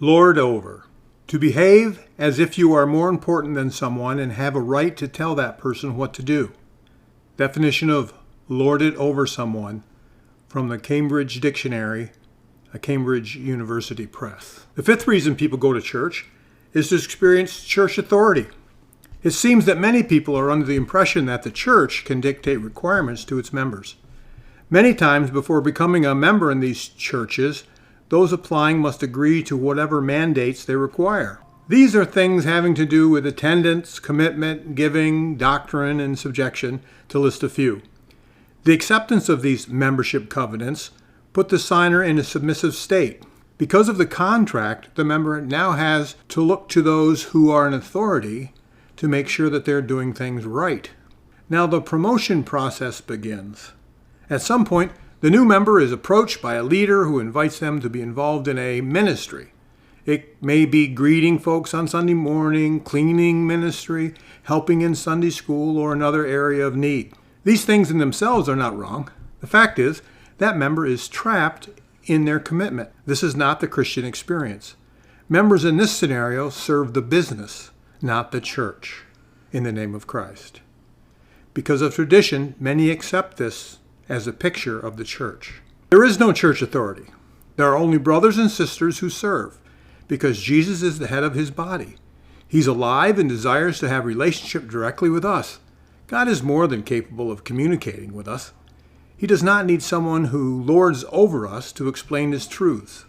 Lord over. To behave as if you are more important than someone and have a right to tell that person what to do. Definition of lord it over someone from the Cambridge Dictionary, a Cambridge University Press. The fifth reason people go to church is to experience church authority. It seems that many people are under the impression that the church can dictate requirements to its members. Many times before becoming a member in these churches, those applying must agree to whatever mandates they require. These are things having to do with attendance, commitment, giving, doctrine, and subjection, to list a few. The acceptance of these membership covenants put the signer in a submissive state. Because of the contract, the member now has to look to those who are in authority to make sure that they're doing things right. Now the promotion process begins. At some point, the new member is approached by a leader who invites them to be involved in a ministry. It may be greeting folks on Sunday morning, cleaning ministry, helping in Sunday school, or another area of need. These things in themselves are not wrong. The fact is, that member is trapped in their commitment. This is not the Christian experience. Members in this scenario serve the business, not the church, in the name of Christ. Because of tradition, many accept this as a picture of the church. There is no church authority. There are only brothers and sisters who serve, because Jesus is the head of his body. He's alive and desires to have relationship directly with us. God is more than capable of communicating with us. He does not need someone who lords over us to explain his truths.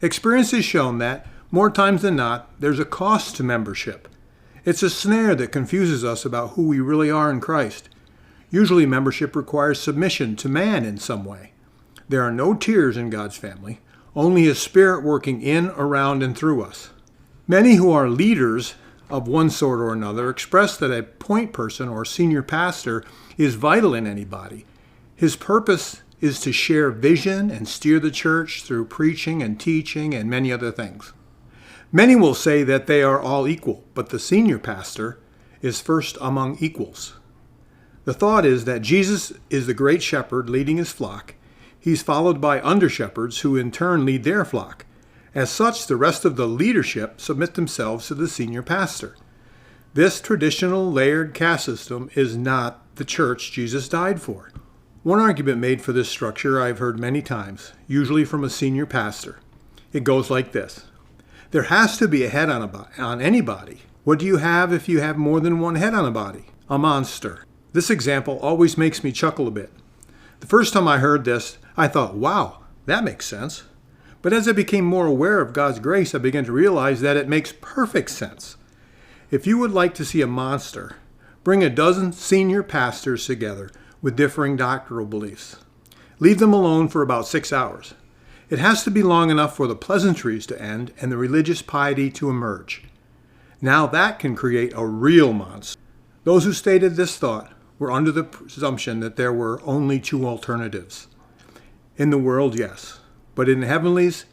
Experience has shown that, more times than not, there's a cost to membership. It's a snare that confuses us about who we really are in Christ. Usually membership requires submission to man in some way. There are no tiers in God's family, only his Spirit working in, around, and through us. Many who are leaders of one sort or another express that a point person or senior pastor is vital in any body. His purpose is to share vision and steer the church through preaching and teaching and many other things. Many will say that they are all equal, but the senior pastor is first among equals. The thought is that Jesus is the great shepherd leading his flock. He's followed by under-shepherds who in turn lead their flock. As such, the rest of the leadership submit themselves to the senior pastor. This traditional layered caste system is not the church Jesus died for. One argument made for this structure I've heard many times, usually from a senior pastor. It goes like this. There has to be a head on any body. What do you have if you have more than one head on a body? A monster. This example always makes me chuckle a bit. The first time I heard this, I thought, wow, that makes sense. But as I became more aware of God's grace, I began to realize that it makes perfect sense. If you would like to see a monster, bring a dozen senior pastors together with differing doctrinal beliefs. Leave them alone for about 6 hours. It has to be long enough for the pleasantries to end and the religious piety to emerge. Now that can create a real monster. Those who stated this thought were under the presumption that there were only two alternatives. In the world, yes. But in the heavenlies,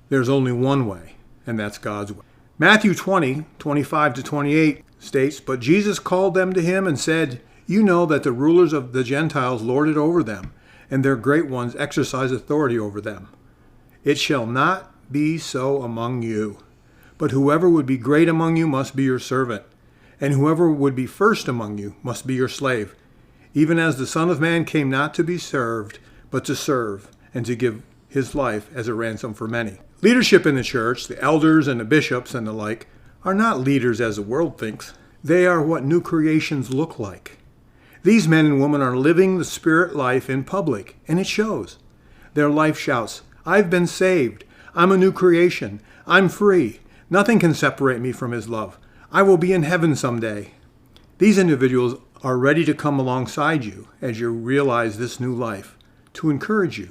there's only one way, and that's God's way. Matthew 20:25-28 states, "But Jesus called them to him and said, 'You know that the rulers of the Gentiles lord it over them, and their great ones exercise authority over them. It shall not be so among you. But whoever would be great among you must be your servant, and whoever would be first among you must be your slave, even as the Son of Man came not to be served, but to serve, and to give his life as a ransom for many.'" Leadership in the church, the elders and the bishops and the like, are not leaders as the world thinks. They are what new creations look like. These men and women are living the Spirit life in public, and it shows. Their life shouts, "I've been saved. I'm a new creation. I'm free. Nothing can separate me from his love. I will be in heaven someday." These individuals are ready to come alongside you as you realize this new life, to encourage you,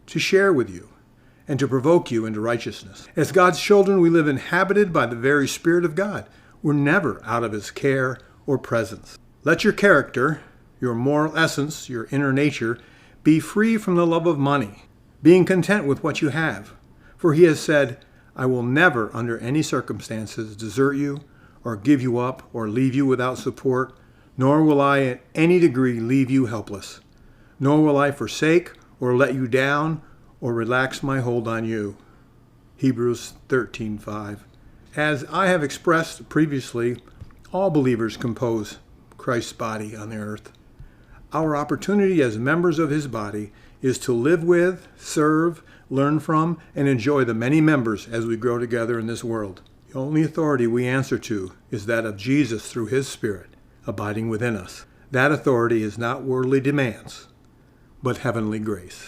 to share with you, and to provoke you into righteousness. As God's children, we live inhabited by the very Spirit of God. We're never out of his care or presence. Let your character, your moral essence, your inner nature, be free from the love of money, being content with what you have. For he has said, "I will never, under any circumstances, desert you, or give you up, or leave you without support, nor will I in any degree leave you helpless. Nor will I forsake or let you down or relax my hold on you." Hebrews 13:5. As I have expressed previously, all believers compose Christ's body on the earth. Our opportunity as members of his body is to live with, serve, learn from, and enjoy the many members as we grow together in this world. The only authority we answer to is that of Jesus through his Spirit abiding within us. That authority is not worldly demands, but heavenly grace.